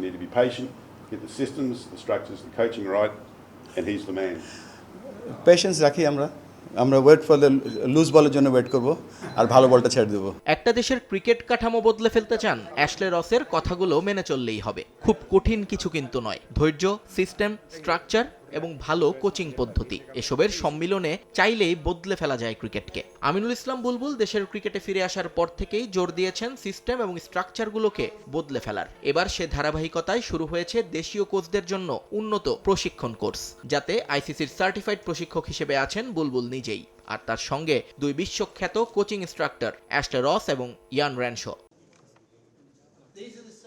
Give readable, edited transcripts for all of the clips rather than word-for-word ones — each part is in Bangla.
need to be patient, get the systems, the structures, the coaching right, and he's the man. Patience রাখি আমরা ওয়েট ফর দ্য লুজ বলের জন্য ওয়েট করব আর ভালো বলটা ছেড়ে দেবো। একটা দেশের ক্রিকেট কাঠামো বদলে ফেলতে চান অ্যাশলে রসের কথাগুলো মেনে চললেই হবে। খুব কঠিন কিছু কিন্তু নয়। ধৈর্য, সিস্টেম, স্ট্রাকচার এবং ভালো কোচিং পদ্ধতি এসবের সম্মিলনে চাইলেই বদলে ফেলা যায় ক্রিকেটকে। আমিনুল ইসলাম বুলবুল দেশের ক্রিকেটে ফিরে আসার পর থেকেই জোর দিয়েছেন সিস্টেম এবং স্ট্রাকচারগুলোকে বদলে ফেলার। এবার সে ধারাবাহিকতায় শুরু হয়েছে দেশীয় কোচদের জন্য উন্নত প্রশিক্ষণ কোর্স, যাতে আইসিসির সার্টিফাইড প্রশিক্ষক হিসেবে আছেন বুলবুল নিজেই, আর তার সঙ্গে দুই বিশ্বখ্যাত কোচিং ইনস্ট্রাক্টর অ্যাশলে রস এবং ইয়ান র্যানশো।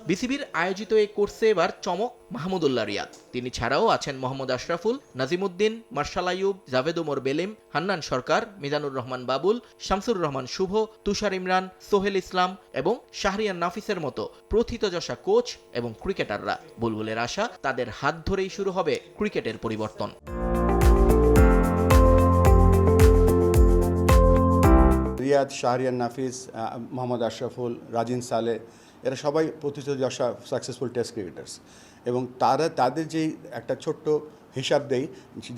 বিসিবির আয়োজিত এই কোর্সে এবার চমক মাহমুদুল্লাহ রিয়াদ। তিনি ছাড়াও আছেন মোহাম্মদ আশরাফুল, নাজিমুদ্দিন, মার্শাল আইয়ুব, জাভেদ ওমর বেলিম, হান্নান সরকার, মিজানুর রহমান বাবুল, শামসুর রহমান শুভ, তুষার ইমরান, সোহেল ইসলাম এবং শাহরিয়ার নাফিসের মতো প্রথিতযশা কোচ এবং ক্রিকেটাররা। বুলবুলের আশা, তাদের হাত ধরেই শুরু হবে ক্রিকেটের পরিবর্তন। রিয়াদ, শাহরিয়ার নাফিস, মোহাম্মদ আশরাফুল, রাজিন সালে, এরা সবাই প্রতিযোগিতা সাকসেসফুল টেস্ট ক্রিকেটার্স, এবং তাদের যেই একটা ছোট্ট হিসাব দেই,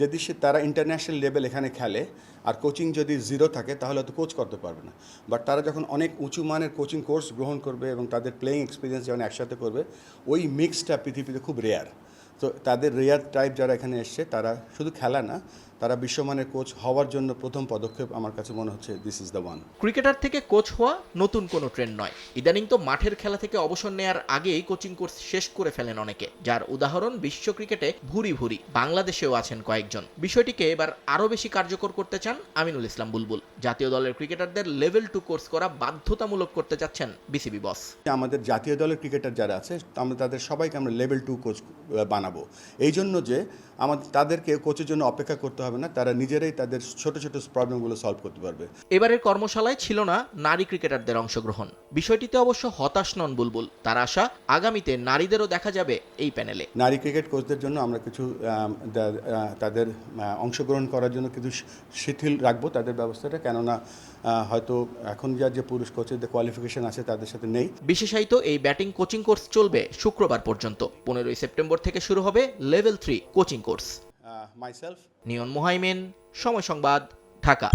যদি তারা ইন্টারন্যাশনাল লেভেল এখানে খেলে আর কোচিং যদি জিরো থাকে তাহলে হয়তো কোচ করতে পারবে না, বাট তারা যখন অনেক উঁচু মানের কোচিং কোর্স গ্রহণ করবে এবং তাদের প্লেয়িং এক্সপিরিয়েন্স যখন একসাথে করবে, ওই মিক্সটা পৃথিবীতে খুব রেয়ার। তো তাদের রেয়ার টাইপ যারা এখানে এসছে, তারা শুধু খেলা না, তারা বিশ্বমানের কোচ হওয়ার জন্য প্রথম পদক্ষেপ আমার কাছে মনে হচ্ছে this is the one. Cricketer থেকে কোচ হওয়া নতুন কোনো ট্রেন্ড নয়। ইদানিং তো মাঠের খেলা থেকে অবসর নেয়ার আগেই কোচিং কোর্স শেষ করে ফেলেন অনেকে, যার উদাহরণ বিশ্ব ক্রিকেটে ভুরি ভুরি, বাংলাদেশেও আছেন কয়েকজন। বিষয়টিকে এবার আরও বেশি কার্যকর করতে চান আমিনুল ইসলাম বুলবুল। জাতীয় দলের ক্রিকেটারদের লেভেল 2 কোর্স করা বাধ্যতামূলক করতে যাচ্ছেন বিসিবি বস। আমাদের জাতীয় দলের ক্রিকেটার যারা আছে, আমরা তাদের সবাইকে আমরা লেভেল 2 কোচ বানাবো, এই জন্য যে তাদেরকে কোচের জন্য অপেক্ষা করতে হবে না, তারা নিজেরাই তাদের ছোট ছোট প্রবলেমগুলো সলভ করতে পারবে। এবারের কর্মশালায় ছিল না নারী ক্রিকেটারদের অংশগ্রহণ। বিষয়টিতে অবশ্য হতাশ নন বুলবুল। তার আশা, আগামীতে নারীদেরও দেখা যাবে এই প্যানেলে। নারী ক্রিকেট কোচদের জন্য আমরা কিছু তাদের অংশগ্রহণ করার জন্য কিছু শিথিল রাখবো তাদের ব্যবস্থাটা, কেননা হয়তো এখন যে পুরুষ কোচের কোয়ালিফিকেশন আছে তাদের সাথে নেই। বিশেষায়িত এই ব্যাটিং কোচিং কোর্স চলবে শুক্রবার পর্যন্ত। 15ই সেপ্টেম্বর থেকে শুরু হবে লেভেল 3 কোচিং কোর্স। নিয়ন মুহাইমিন, সময় সংবাদ, ঢাকা।